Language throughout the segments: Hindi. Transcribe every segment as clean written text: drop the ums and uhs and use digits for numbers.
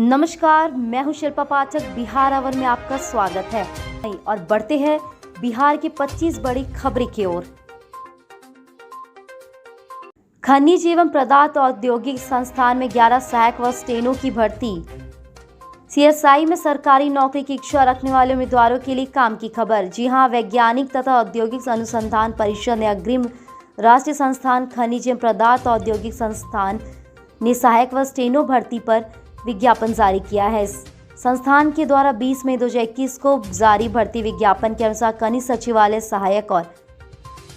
नमस्कार, मैं हूं शिल्पा पाठक। बिहार आवर में आपका स्वागत है और बढ़ते हैं बिहार की 25 बड़ी खबरें की ओर। खनिज एवं पदार्थ औद्योगिक संस्थान में 11 सहायक व स्टेनो की भर्ती। सीएसआई में सरकारी नौकरी की इच्छा रखने वाले उम्मीदवारों के लिए काम की खबर। जी हां, वैज्ञानिक तथा औद्योगिक अनुसंधान परिषद ने अग्रिम राष्ट्रीय संस्थान खनिज एवं पदार्थ औद्योगिक संस्थान ने सहायक व स्टेनो भर्ती पर विज्ञापन जारी किया है। संस्थान के द्वारा 20 मई 2021 को जारी भर्ती विज्ञापन के अनुसार खनिज सचिवालय सहायक और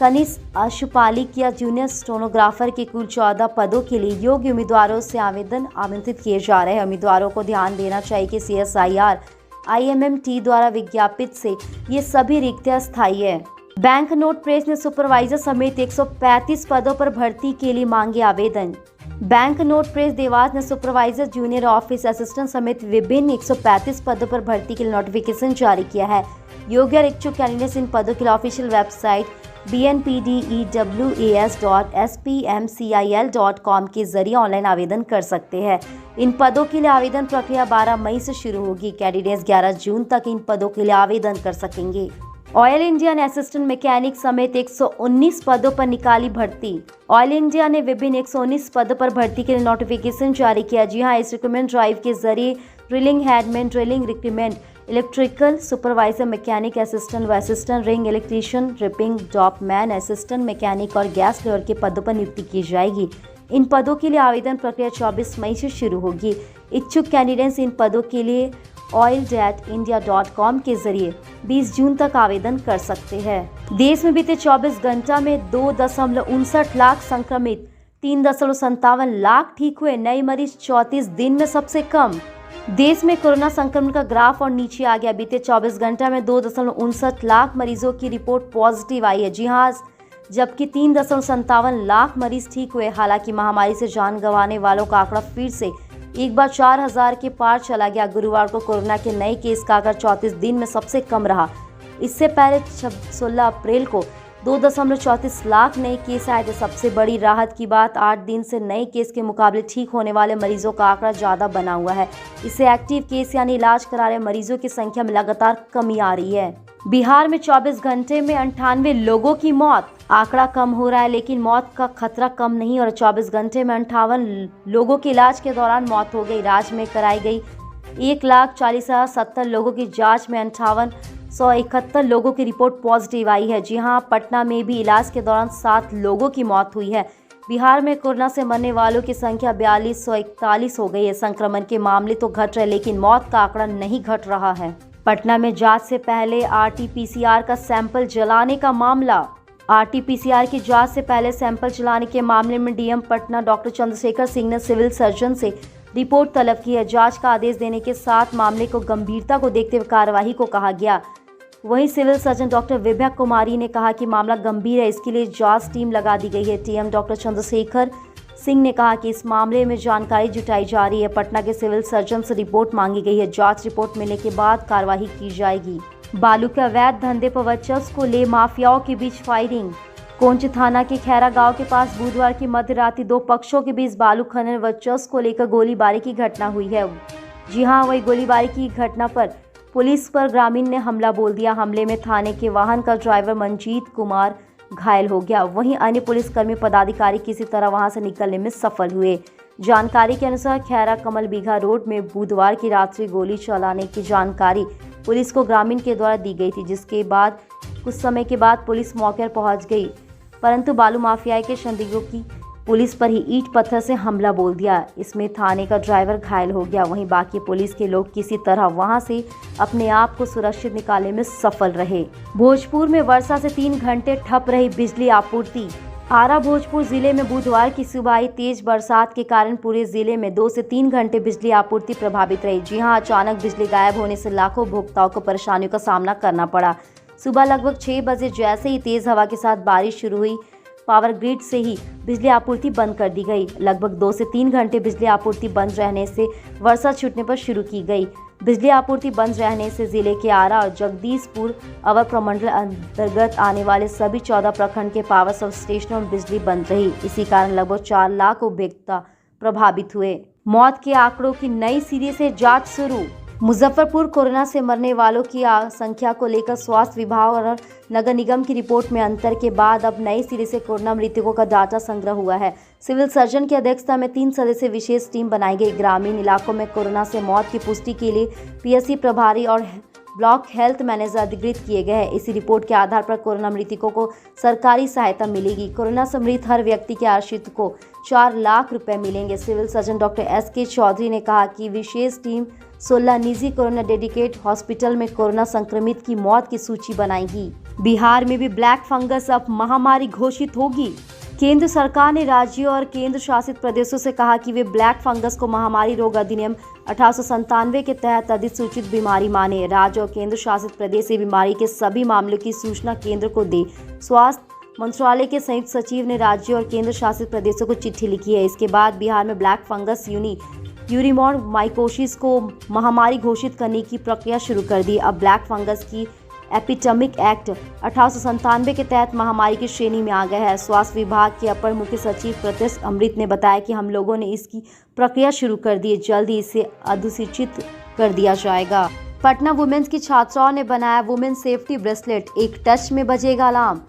खनिज अशुपालिक या जूनियर स्टेनोग्राफर के कुल 14 पदों के लिए योग्य उम्मीदवारों से आवेदन आमंत्रित किए जा रहे हैं। उम्मीदवारों को ध्यान देना चाहिए कि CSIR IMMT द्वारा विज्ञापित से ये सभी रिक्तियां स्थायी है। बैंक नोट प्रेस ने सुपरवाइजर समेत 135 पदों पर भर्ती के लिए मांगे आवेदन। बैंक नोट प्रेस देवास ने सुपरवाइजर, जूनियर ऑफिस असिस्टेंट समेत विभिन्न 135 पदों पर भर्ती के लिए नोटिफिकेशन जारी किया है। योग्य और इच्छुक कैंडिडेट्स इन पदों के लिए ऑफिशियल वेबसाइट bnpdewas.spmcil.com के जरिए ऑनलाइन आवेदन कर सकते हैं। इन पदों के लिए आवेदन प्रक्रिया 12 मई से शुरू होगी। कैंडिडेट्स 11 जून तक इन पदों के लिए आवेदन कर सकेंगे। ऑयल इंडिया ने असिस्टेंट मैकेनिक समेत 119 पदों पर निकाली भर्ती। ऑयल इंडिया ने विभिन्न 119 पदों पर भर्ती के लिए नोटिफिकेशन जारी किया। जी हां, इस रिक्रूटमेंट ड्राइव के जरिए drilling headman, drilling recruitment, electrical supervisor, mechanic assistant व असिस्टेंट रिंग इलेक्ट्रीशियन, रिपिंग टॉपमैन, असिस्टेंट मैकेनिक और गैस लेवर के पदों पर नियुक्ति की जाएगी। इन पदों के लिए आवेदन प्रक्रिया 24 मई से शुरू होगी। इच्छुक कैंडिडेट्स इन पदों के लिए oil.india.com के जरिए 20 जून तक आवेदन कर सकते हैं। देश में बीते 24 घंटा में 2.59 लाख संक्रमित, 3.57 लाख ठीक हुए। नए मरीज 34 दिन में सबसे कम। देश में कोरोना संक्रमण का ग्राफ और नीचे आ गया। बीते 24 घंटा में 2.59 लाख मरीजों की रिपोर्ट पॉजिटिव आई है। जी हाँ, जबकि 3.57 लाख मरीज ठीक हुए। हालांकि महामारी से जान गंवाने वालों का आंकड़ा फिर से एक बार 4000 के पार चला गया। गुरुवार को कोरोना के नए केस का आंकड़ा 34 दिन में सबसे कम रहा। इससे पहले 16 अप्रैल को 2.34 लाख नए केस आए थे। सबसे बड़ी राहत की बात, 8 दिन से नए केस के मुकाबले ठीक होने वाले मरीजों का आंकड़ा ज़्यादा बना हुआ है। इससे एक्टिव केस यानी इलाज करा रहे मरीजों की संख्या में लगातार कमी आ रही है। बिहार में 24 घंटे में 98 लोगों की मौत। आंकड़ा कम हो रहा है लेकिन मौत का खतरा कम नहीं और 24 घंटे में 58 लोगों की इलाज के दौरान मौत हो गई। राज्य में कराई गई 1,40,070 लोगों की जांच में 58,171 लोगों की रिपोर्ट पॉजिटिव आई है। जी हां, पटना में भी इलाज के दौरान 7 लोगों की मौत हुई है। बिहार में कोरोना से मरने वालों की संख्या 4241 हो गई है। संक्रमण के मामले तो घट रहे लेकिन मौत का आंकड़ा नहीं घट रहा है। पटना में जांच से पहले RT-PCR का सैंपल जलाने का मामला। RT-PCR की जांच से पहले सैंपल जलाने के मामले में DM पटना डॉक्टर चंद्रशेखर सिंह ने सिविल सर्जन से रिपोर्ट तलब की है। जांच का आदेश देने के साथ मामले को गंभीरता को देखते हुए कार्यवाही को कहा गया। वहीं civil surgeon doctor Vibha Kumari ने कहा कि मामला गंभीर है, इसके लिए जांच टीम लगा दी गई है। TM डॉक्टर चंद्रशेखर सिंह ने कहा कि इस मामले में जानकारी जुटाई जा रही है। पटना के सिविल सर्जन से रिपोर्ट मांगी गई है। जांच रिपोर्ट मिलने के बाद कार्रवाई की जाएगी। बालू के अवैध धंधे पर वर्चस्व को ले माफियाओं के बीच फायरिंग। कोंच थाना के खैरा गांव के पास बुधवार की मध्य रात्रि 2 पक्षों के बीच बालू खनन वर्चस्व को लेकर गोलीबारी की घटना हुई है। जी हां, वही गोलीबारी की घटना पर पुलिस पर ग्रामीण ने हमला बोल दिया। हमले में थाने के वाहन का ड्राइवर मंजीत कुमार घायल हो गया। वहीं अन्य पुलिसकर्मी पदाधिकारी किसी तरह वहां से निकलने में सफल हुए। जानकारी के अनुसार खैरा कमल बीघा रोड में बुधवार की रात्रि गोली चलाने की जानकारी पुलिस को ग्रामीण के द्वारा दी गई थी, जिसके बाद कुछ समय के बाद पुलिस मौके पर पहुंच गई, परंतु बालू माफिया के संदिग्धों की पुलिस पर ही ईंट पत्थर से हमला बोल दिया। इसमें थाने का ड्राइवर घायल हो गया। वहीं बाकी पुलिस के लोग किसी तरह वहां से अपने आप को सुरक्षित निकालने में सफल रहे। भोजपुर में वर्षा से 3 घंटे ठप रही बिजली आपूर्ति। आरा भोजपुर जिले में बुधवार की सुबह आई तेज बरसात के कारण पूरे जिले में 2 से 3 घंटे बिजली आपूर्ति प्रभावित रही। जी हां, अचानक बिजली गायब होने से लाखों उपभोक्ताओं को परेशानियों का सामना करना पड़ा। सुबह लगभग 6 बजे जैसे ही तेज हवा के साथ बारिश शुरू हुई, पावर ग्रिड से ही बिजली आपूर्ति बंद कर दी गई। लगभग 2 से 3 घंटे बिजली आपूर्ति बंद रहने से वर्षा छूटने पर शुरू की गई। बिजली आपूर्ति बंद रहने से जिले के आरा और जगदीशपुर अवर प्रमंडल अंतर्गत आने वाले सभी 14 प्रखंड के पावर सब स्टेशनों में बिजली बंद रही। इसी कारण लगभग 4 लाख उपभोक्ता प्रभावित हुए। मौत के आंकड़ों की नई सिरे से जांच शुरू। मुजफ्फरपुर कोरोना से मरने वालों की संख्या को लेकर स्वास्थ्य विभाग और नगर निगम की रिपोर्ट में अंतर के बाद अब नए सिरे से कोरोना मृतकों का डाटा संग्रह हुआ है। सिविल सर्जन की अध्यक्षता में 3 सदस्यीय विशेष टीम बनाई गई। ग्रामीण इलाकों में कोरोना से मौत की पुष्टि के लिए पीएससी प्रभारी और ब्लॉक हेल्थ मैनेजर अधिकृत किए गए हैं। इसी रिपोर्ट के आधार पर कोरोना मृतकों को सरकारी सहायता मिलेगी। कोरोना से मृत हर व्यक्ति के आश्रित को 4 लाख रुपए मिलेंगे। Civil surgeon doctor SK. Chaudhary ने कहा कि विशेष टीम 16 निजी कोरोना डेडिकेट हॉस्पिटल में कोरोना संक्रमित की मौत की सूची बनाएगी। बिहार में भी ब्लैक फंगस अब महामारी घोषित होगी। केंद्र सरकार ने राज्यों और केंद्र शासित प्रदेशों से कहा कि वे ब्लैक फंगस को महामारी रोग अधिनियम 1897 के तहत अधिसूचित बीमारी माने। राज्य और केंद्र शासित प्रदेश इस बीमारी के सभी मामलों की सूचना केंद्र को दे। स्वास्थ्य मंत्रालय के संयुक्त सचिव ने राज्यों और केंद्र शासित प्रदेशों को चिट्ठी लिखी है। इसके बाद बिहार में ब्लैक फंगस यूरिमॉर माइकोसिस को महामारी घोषित करने की प्रक्रिया शुरू कर दी। अब ब्लैक फंगस की एपिडेमिक एक्ट 1897 के तहत महामारी की श्रेणी में आ गया है। स्वास्थ्य विभाग के अपर मुख्य सचिव प्रत्यक्ष अमृत ने बताया कि हम लोगों ने इसकी प्रक्रिया शुरू कर दी है, जल्द ही इसे अधिसूचित कर दिया जाएगा। पटना वुमेन्स की छात्राओं ने बनाया वुमेन्स सेफ्टी ब्रेसलेट, एक टच में बजेगा अलार्म।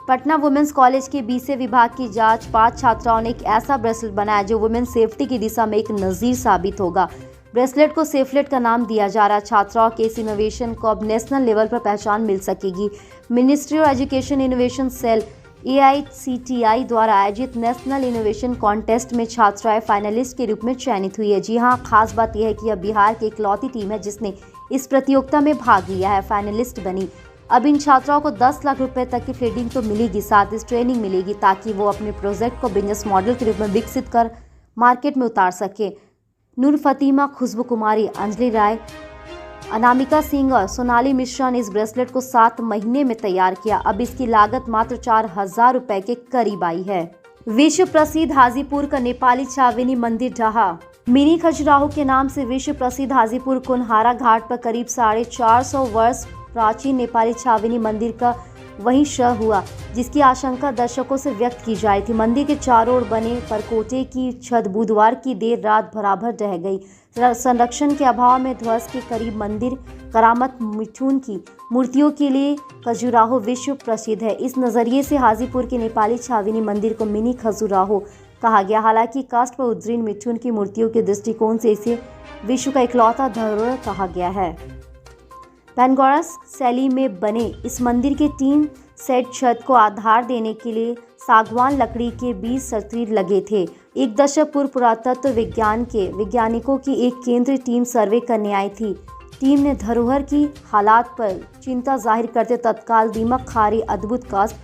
पटना वुमेन्स कॉलेज के बीसीए विभाग की जांच 5 छात्राओं ने एक ऐसा ब्रेसलेट बनाया जो वुमेन्स सेफ्टी की दिशा में एक नजीर साबित होगा। ब्रेसलेट को सेफलेट का नाम दिया जा रहा है। छात्राओं के इस इनोवेशन को अब नेशनल लेवल पर पहचान मिल सकेगी। Ministry of education innovation cell AICTI द्वारा आयोजित नेशनल इनोवेशन कॉन्टेस्ट में छात्राएं फाइनलिस्ट के रूप में चयनित हुई है। जी हां, खास बात यह है कि यह बिहार की इकलौती टीम है जिसने इस प्रतियोगिता में भाग लिया है, फाइनलिस्ट बनी। अब इन छात्राओं को 10 लाख रुपए तक की फंडिंग तो मिलेगी, साथ ही ट्रेनिंग मिलेगी ताकि वो अपने प्रोजेक्ट को बिजनेस मॉडल के रूप में विकसित कर मार्केट में उतार सके। नूर फतीमा, खुशबू कुमारी, अंजलि राय, अनामिका सिंह और सोनाली मिश्रा ने इस ब्रेसलेट को 7 महीने में तैयार किया। अब इसकी लागत मात्र 4,000 रुपए के करीब आई है। विश्व प्रसिद्ध हाजीपुर का नेपाली छावनी मंदिर ढहा। मिनी खजुराहो के नाम से विश्व प्रसिद्ध हाजीपुर कुनहारा घाट पर करीब 450 वर्ष प्राचीन नेपाली छावनी मंदिर का वहीं शव हुआ, जिसकी आशंका दर्शकों से व्यक्त की जाई थी। मंदिर के चारों ओर बने परकोटे की छत बुधवार की देर रात बराबर ढह गई। संरक्षण के अभाव में ध्वस्त के करीब मंदिर करामत मिठून की मूर्तियों के लिए खजुराहो विश्व प्रसिद्ध है। इस नज़रिए से हाजीपुर के नेपाली छावनी मंदिर को मिनी खजुराहो कहा गया। हालांकि काष्ठ पर उद्रीन मिठून की मूर्तियों के दृष्टिकोण से इसे विश्व का इकलौता धरोहर कहा गया है। पैनगोरा शैली में बने इस मंदिर के 3 सेट छत को आधार देने के लिए सागवान लकड़ी के 20 सतरी लगे थे। 1 दशक पूर्व पुरातत्व विज्ञान के वैज्ञानिकों की एक केंद्रीय टीम सर्वे करने आई थी। टीम ने धरोहर की हालात पर चिंता जाहिर करते तत्काल दीमक खारी अद्भुत काष्ठ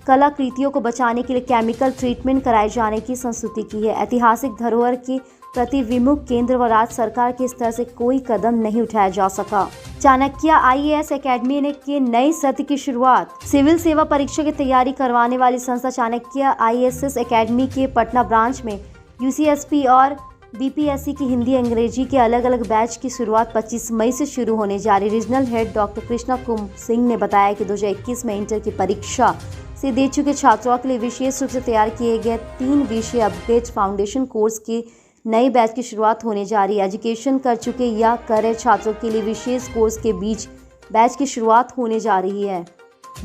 कलाकृतियों को बचाने के लिए केमिकल ट्रीटमेंट कराए जाने की संस्तुति की है। ऐतिहासिक धरोहर के प्रति विमुख केंद्र व राज्य सरकार के स्तर से कोई कदम नहीं उठाया जा सका। चाणक्य IAS एकेडमी के नए सत्र की शुरुआत। सिविल सेवा परीक्षा की तैयारी करवाने वाली संस्था चाणक्य IAS एकेडमी के पटना ब्रांच में UCSP और BPSC की हिंदी अंग्रेजी के अलग अलग बैच की शुरुआत 25 मई से शुरू होने जा रही। Regional head doctor Krishna Kumar Singh ने बताया कि 2021 में इंटर की परीक्षा से दे चुके छात्रों के लिए विशेष रूप से तैयार किए गए 3 विषय अपग्रेड फाउंडेशन कोर्स के नए बैच की शुरुआत होने जा रही है। एजुकेशन कर चुके या कर रहे छात्रों के लिए विशेष कोर्स के बीच बैच की शुरुआत होने जा रही है।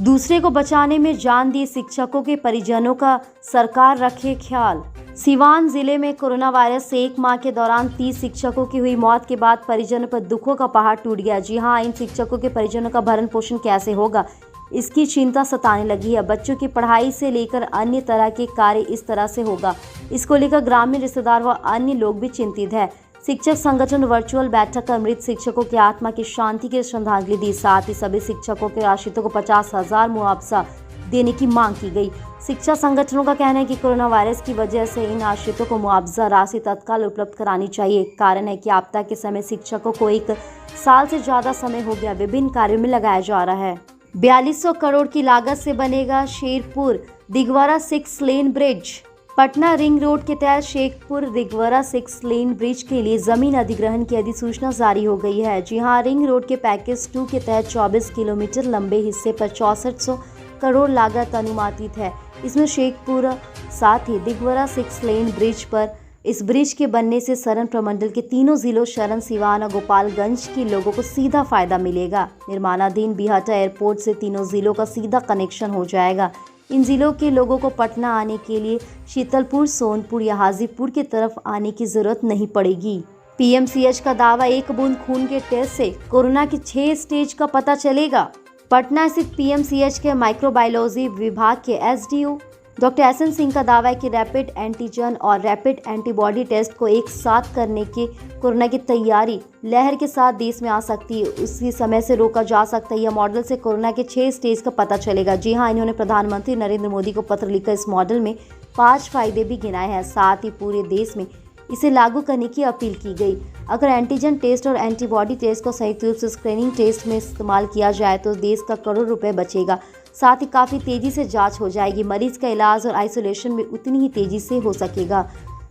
दूसरे को बचाने में जान दिए शिक्षकों के परिजनों का सरकार रखे ख्याल। सिवान जिले में कोरोना वायरस से 1 माह के दौरान 30 शिक्षकों की हुई मौत के बाद परिजनों पर दुखों का पहाड़ टूट गया। जी हां, इन शिक्षकों के परिजनों का भरण पोषण कैसे होगा, इसकी चिंता सताने लगी है। बच्चों की पढ़ाई से लेकर अन्य तरह के कार्य इस तरह से होगा, इसको लेकर ग्रामीण रिश्तेदार व अन्य लोग भी चिंतित है। शिक्षक संगठन वर्चुअल बैठक कर मृत शिक्षकों की आत्मा की शांति की श्रद्धांजलि दी। साथ ही सभी शिक्षकों के आश्रितों को 50,000 मुआवजा देने की मांग की गई। शिक्षा संगठनों का कहना है कि कोरोना वायरस की वजह से इन आश्रितों को मुआवजा राशि तत्काल उपलब्ध करानी चाहिए। कारण है कि आपदा के समय शिक्षकों को 1 साल से ज्यादा समय हो गया विभिन्न कार्यों में लगाया जा रहा है। 4200 करोड़ की लागत से बनेगा Sherpur Dighwara 6 lane bridge. Patna ring road के तहत शेखपुर दिगवारा 6 लेन ब्रिज के लिए जमीन अधिग्रहण की अधिसूचना जारी हो गई है। जी हां, रिंग रोड के पैकेज 2 के तहत 24 किलोमीटर लंबे हिस्से पर 6400 करोड़ लागत अनुमानित है। इसमें शेखपुर साथ ही दिगवारा 6 लेन ब्रिज पर इस ब्रिज के बनने से सरन प्रमंडल के तीनों जिलों शरण, सिवान और गोपालगंज के लोगों को सीधा फायदा मिलेगा। निर्माणाधीन बीहाटा एयरपोर्ट से तीनों जिलों का सीधा कनेक्शन हो जाएगा। इन जिलों के लोगों को पटना आने के लिए शीतलपुर, सोनपुर या हाजीपुर की तरफ आने की जरूरत नहीं पड़ेगी। पीएमसीएच का दावा, 1 बूंद खून के टेस्ट से कोरोना के 6 स्टेज का पता चलेगा। पटना स्थित पीएमसीएच के माइक्रोबायोलॉजी विभाग के एसडीओ डॉक्टर एसएन सिंह का दावा है कि रैपिड एंटीजन और रैपिड एंटीबॉडी टेस्ट को एक साथ करने के कोरोना की तैयारी लहर के साथ देश में आ सकती है, उसी समय से रोका जा सकता है। यह मॉडल से कोरोना के 6 स्टेज का पता चलेगा। जी हां, इन्होंने प्रधानमंत्री नरेंद्र मोदी को पत्र लिखकर इस मॉडल में 5 फायदे भी गिनाए हैं। साथ ही पूरे देश में इसे लागू करने की अपील की गई। अगर एंटीजन टेस्ट और एंटीबॉडी टेस्ट को संयुक्त रूप से स्क्रीनिंग टेस्ट में इस्तेमाल किया जाए तो देश का करोड़ रुपए बचेगा। साथ ही काफ़ी तेज़ी से जांच हो जाएगी। मरीज का इलाज और आइसोलेशन में उतनी ही तेज़ी से हो सकेगा।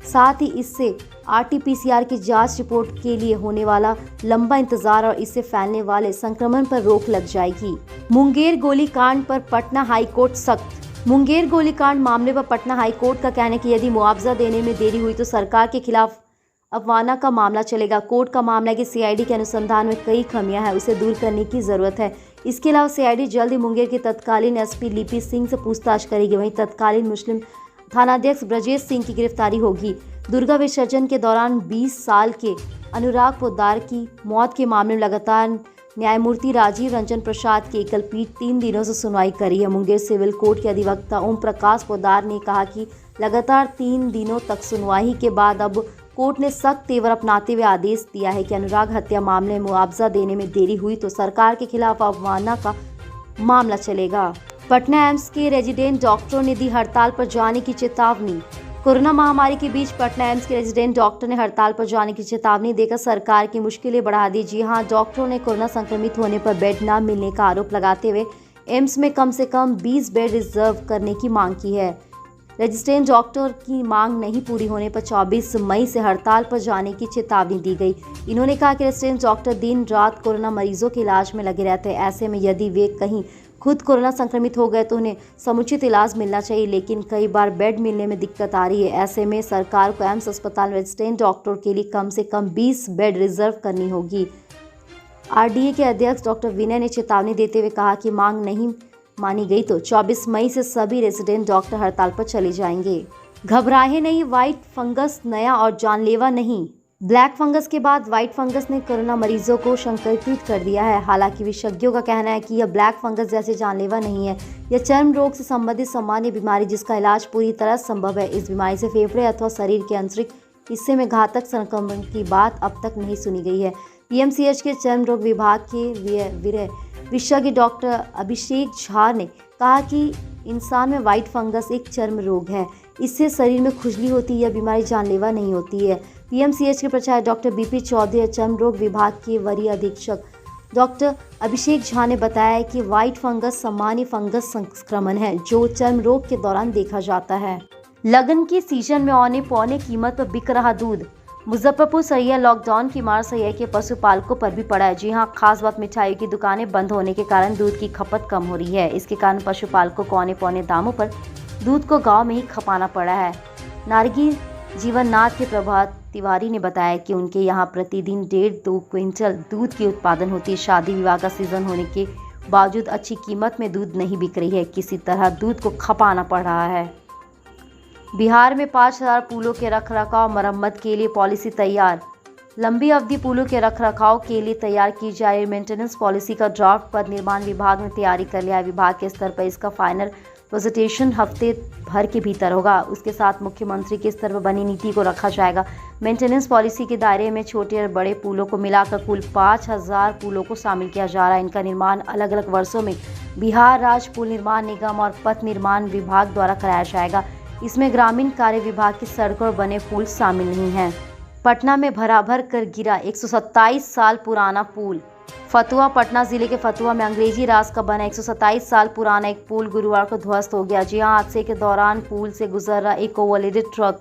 साथ ही इससे आरटी-पीसीआर की जांच रिपोर्ट के लिए होने वाला लंबा इंतजार और इससे फैलने वाले संक्रमण पर रोक लग जाएगी। मुंगेर गोलीकांड पर पटना हाईकोर्ट सख्त। मुंगेर गोलीकांड मामले पर पटना हाईकोर्ट का कहना है कि यदि मुआवजा देने में देरी हुई तो सरकार के खिलाफ अवमानना का मामला चलेगा। कोर्ट का मामला है कि सीआईडी के अनुसंधान में कई खामियां हैं, उसे दूर करने की जरूरत है। इसके अलावा सीआईडी जल्द ही मुंगेर के तत्कालीन एसपी लिपि सिंह से पूछताछ करेगी। वहीं तत्कालीन मुस्लिम थानाध्यक्ष ब्रजेश सिंह की गिरफ्तारी होगी। दुर्गा विसर्जन के दौरान 20 साल के अनुराग पोद्दार की मौत के मामले में लगातार न्यायमूर्ति राजीव रंजन प्रसाद की एकल पीठ 3 दिनों से सुनवाई कर रही है। मुंगेर सिविल कोर्ट के अधिवक्ता ओम प्रकाश पोद्दार ने कहा कि लगातार 3 दिनों तक सुनवाई के बाद अब कोर्ट ने सख्त तेवर अपनाते हुए आदेश दिया है कि अनुराग हत्या मामले में मुआवजा देने में देरी हुई तो सरकार के खिलाफ अवमानना का मामला चलेगा। पटना एम्स के रेजिडेंट डॉक्टरों ने दी हड़ताल पर जाने की चेतावनी। कोरोना महामारी के बीच पटना एम्स के रेजिडेंट डॉक्टर ने हड़ताल पर जाने की चेतावनी देकर सरकार की मुश्किलें बढ़ा दी। जी हां, डॉक्टरों ने कोरोना संक्रमित होने पर बेड न मिलने का आरोप लगाते हुए एम्स में कम से कम 20 बेड रिजर्व करने की मांग की है। रेजिडेंट डॉक्टर की मांग नहीं पूरी होने पर 24 मई से हड़ताल पर जाने की चेतावनी दी गई। इन्होंने कहा कि रेजिडेंट डॉक्टर दिन रात कोरोना मरीजों के इलाज में लगे रहते हैं। ऐसे में यदि वे कहीं खुद कोरोना संक्रमित हो गए तो उन्हें समुचित इलाज मिलना चाहिए, लेकिन कई बार बेड मिलने में दिक्कत आ रही है। ऐसे में सरकार को एम्स अस्पताल में रेजिडेंट डॉक्टर के लिए कम से कम 20 बेड रिजर्व करनी होगी। आरडीए के अध्यक्ष डॉक्टर विनय ने चेतावनी देते हुए कहा कि मांग नहीं मानी गई तो 24 मई से सभी रेजिडेंट डॉक्टर हड़ताल पर चले जाएंगे। घबराए नहीं, व्हाइट फंगस नया और जानलेवा नहीं। ब्लैक फंगस के बाद व्हाइट फंगस ने कोरोना मरीजों को संक्रमित कर दिया है। हालांकि विशेषज्ञों का कहना है कि यह ब्लैक फंगस जैसे जानलेवा नहीं है। यह चर्म रोग से संबंधित सामान्य बीमारी जिसका इलाज पूरी तरह संभव है। इस बीमारी से फेफड़े अथवा शरीर के आंतरिक हिस्से में घातक संक्रमण की बात अब तक नहीं सुनी गई है। पीएमसीएच के चर्म रोग विभाग के विशेषज्ञ डॉक्टर अभिषेक झा ने कहा कि इंसान में व्हाइट फंगस एक चर्म रोग है, इससे शरीर में खुजली होती है। यह बीमारी जानलेवा नहीं होती है। पीएमसीएच के प्रचारक डॉक्टर बीपी चौधरी और चर्म रोग विभाग के वरीय अधीक्षक डॉक्टर अभिषेक झा ने बताया कि व्हाइट फंगस सामान्य फंगस संक्रमण है जो चर्म रोग के दौरान देखा जाता है। लगन के सीजन में औने पौने कीमत पर बिक रहा दूध। मुजफ्फरपुर सैया लॉकडाउन की मार सैया के पशुपालकों पर भी पड़ा है। जी हां, खास बात मिठाई की दुकानें बंद होने के कारण दूध की खपत कम हो रही है। इसके कारण पशुपालकों को औने पौने दामों पर दूध को गांव में ही खपाना पड़ा है। नारगी जीवननाथ के प्रभात तिवारी ने बताया कि उनके यहाँ प्रतिदिन 1.5-2 क्विंटल दूध की उत्पादन होती है। शादी विवाह का सीजन होने के बावजूद अच्छी कीमत में दूध नहीं बिक रही है, किसी तरह दूध को खपाना पड़ रहा है। बिहार में 5000 पुलों के रखरखाव मरम्मत के लिए पॉलिसी तैयार। लंबी अवधि पुलों के रखरखाव के लिए तैयार की जा रही मेंटेनेंस पॉलिसी का ड्राफ्ट पथ निर्माण विभाग ने तैयारी कर लिया है। विभाग के स्तर पर इसका फाइनल प्रेजेंटेशन हफ्ते भर के भीतर होगा। उसके साथ मुख्यमंत्री के स्तर पर बनी नीति को रखा जाएगा। मेंटेनेंस पॉलिसी के दायरे में छोटे और बड़े पुलों को मिलाकर कुल 5000 पुलों को शामिल किया जा रहा है। इनका निर्माण अलग अलग वर्षों में बिहार राज्य पुल निर्माण निगम और पथ निर्माण विभाग द्वारा कराया जाएगा। इसमें ग्रामीण कार्य विभाग की सड़कों और बने पुल शामिल नहीं हैं। पटना में भराभर कर गिरा 127 साल पुराना पुल। फतुहा पटना जिले के फतुहा में अंग्रेजी राज का बना 127 साल पुराना एक पुल गुरुवार को ध्वस्त हो गया। जी हां, हादसे के दौरान पुल से गुजर रहा एक ओवरलोडेड ट्रक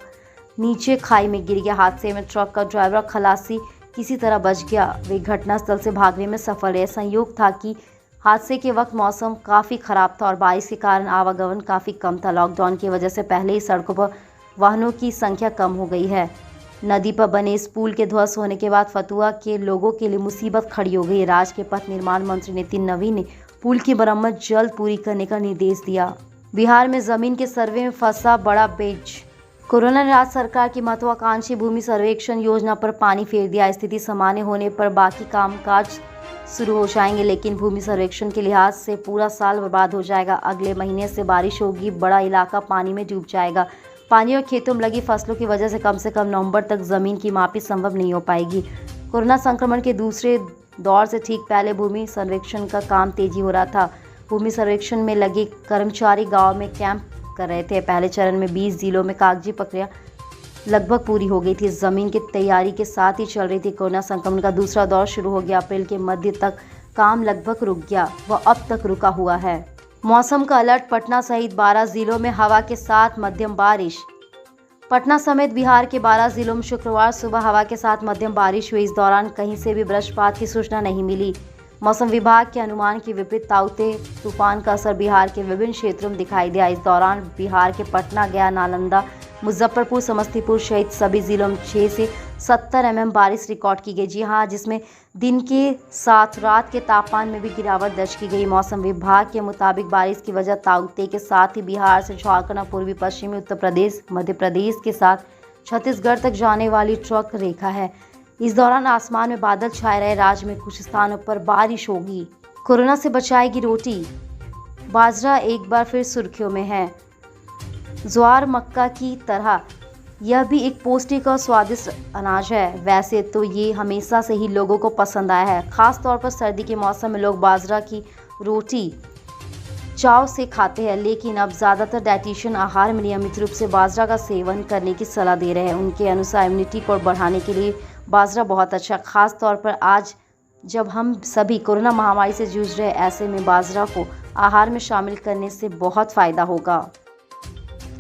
नीचे खाई में गिर गया। हादसे में ट्रक का ड्राइवर खलासी किसी तरह बच गया। वे घटनास्थल से भागने में सफल रहे। संयोग था कि हादसे के वक्त मौसम काफ़ी ख़राब था और बारिश के कारण आवागमन काफ़ी कम था। लॉकडाउन की वजह से पहले ही सड़कों पर वाहनों की संख्या कम हो गई है। नदी पर बने इस पुल के ध्वस्त होने के बाद फतुहा के लोगों के लिए मुसीबत खड़ी हो गई। राज्य के पथ निर्माण मंत्री नितिन नवीन ने पुल की मरम्मत जल्द पूरी करने का निर्देश दिया। बिहार में जमीन के सर्वे में फंसा बड़ा पेच। कोरोना ने राज्य सरकार की महत्वाकांक्षी भूमि सर्वेक्षण योजना पर पानी फेर दिया। स्थिति सामान्य होने पर बाकी कामकाज शुरू हो जाएंगे, लेकिन भूमि सर्वेक्षण के लिहाज से पूरा साल बर्बाद हो जाएगा। अगले महीने से बारिश होगी, बड़ा इलाका पानी में डूब जाएगा। पानी और खेतों में लगी फसलों की वजह से कम नवंबर तक जमीन की मापी संभव नहीं हो पाएगी। कोरोना संक्रमण के दूसरे दौर से ठीक पहले भूमि सर्वेक्षण का काम तेजी हो रहा था। भूमि सर्वेक्षण में लगे कर्मचारी गांव में कैंप कर रहे थे। पहले चरण में 20 जिलों में कागजी प्रक्रिया लगभग पूरी हो गई थी। जमीन की तैयारी के साथ ही चल रही थी। कोरोना संक्रमण का दूसरा दौर शुरू हो गया। अप्रैल के मध्य तक काम लगभग रुक गया व अब तक रुका हुआ है। मौसम का अलर्ट। पटना सहित 12 जिलों में हवा के साथ मध्यम बारिश। पटना समेत बिहार के 12 जिलों में शुक्रवार सुबह हवा के साथ मध्यम बारिश हुई। इस दौरान कहीं से भी वज्रपात की सूचना नहीं मिली। मौसम विभाग के अनुमान के विपरीत ताउते तूफान का असर बिहार के विभिन्न क्षेत्रों में दिखाई दिया। इस दौरान बिहार के पटना, गया, नालंदा, मुजफ्फरपुर, समस्तीपुर सहित सभी जिलों में 6 से 70 mm बारिश रिकॉर्ड की गई। जी हाँ, जिसमें दिन के साथ रात के तापमान में भी गिरावट दर्ज की गई। मौसम विभाग के मुताबिक बारिश की वजह ताउते के साथ ही बिहार से झारखंड और पूर्वी पश्चिमी उत्तर प्रदेश, मध्य प्रदेश के साथ छत्तीसगढ़ तक जाने वाली ट्रक रेखा है। इस दौरान आसमान में बादल छाए रहे। राज्य में कुछ स्थानों पर बारिश होगी। कोरोना से बचाएगी रोटी। बाजरा एक बार फिर सुर्खियों में है। ज्वार मक्का की तरह यह भी एक पौष्टिक और स्वादिष्ट अनाज है। वैसे तो ये हमेशा से ही लोगों को पसंद आया है। खास तौर पर सर्दी के मौसम में लोग बाजरा की रोटी चाव से खाते हैं, लेकिन अब ज़्यादातर डाइटिशियन आहार में नियमित रूप से बाजरा का सेवन करने की सलाह दे रहे हैं। उनके अनुसार इम्यूनिटी को बढ़ाने के लिए बाजरा बहुत अच्छा, खास तौर पर आज जब हम सभी कोरोना महामारी से जूझ रहे हैं, ऐसे में बाजरा को आहार में शामिल करने से बहुत फ़ायदा होगा।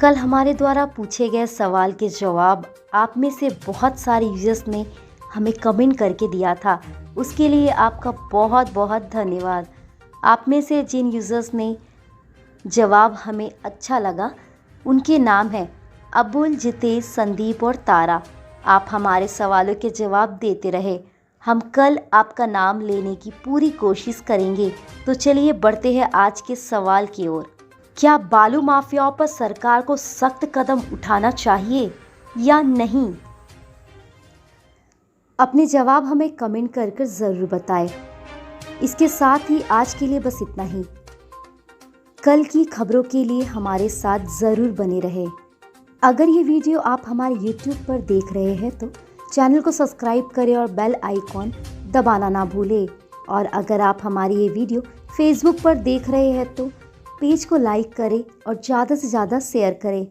कल हमारे द्वारा पूछे गए सवाल के जवाब आप में से बहुत सारे यूजर्स ने हमें कमेंट करके दिया था। उसके लिए आपका बहुत बहुत धन्यवाद। आप में से जिन यूजर्स ने जवाब हमें अच्छा लगा, उनके नाम हैं अबुल, जितेश, संदीप और तारा। आप हमारे सवालों के जवाब देते रहे। हम कल आपका नाम लेने की पूरी कोशिश करेंगे। तो चलिए बढ़ते हैं आज के सवाल की ओर। क्या बालू माफियाओं पर सरकार को सख्त कदम उठाना चाहिए या नहीं? अपने जवाब हमें कमेंट कर ज़रूर बताएं। इसके साथ ही आज के लिए बस इतना ही। कल की खबरों के लिए हमारे साथ ज़रूर बने रहे। अगर ये वीडियो आप हमारे YouTube पर देख रहे हैं तो चैनल को सब्सक्राइब करें और बेल आइकॉन दबाना ना भूलें। और अगर आप हमारी ये वीडियो Facebook पर देख रहे हैं तो पेज को लाइक करें और ज़्यादा से ज़्यादा शेयर करें।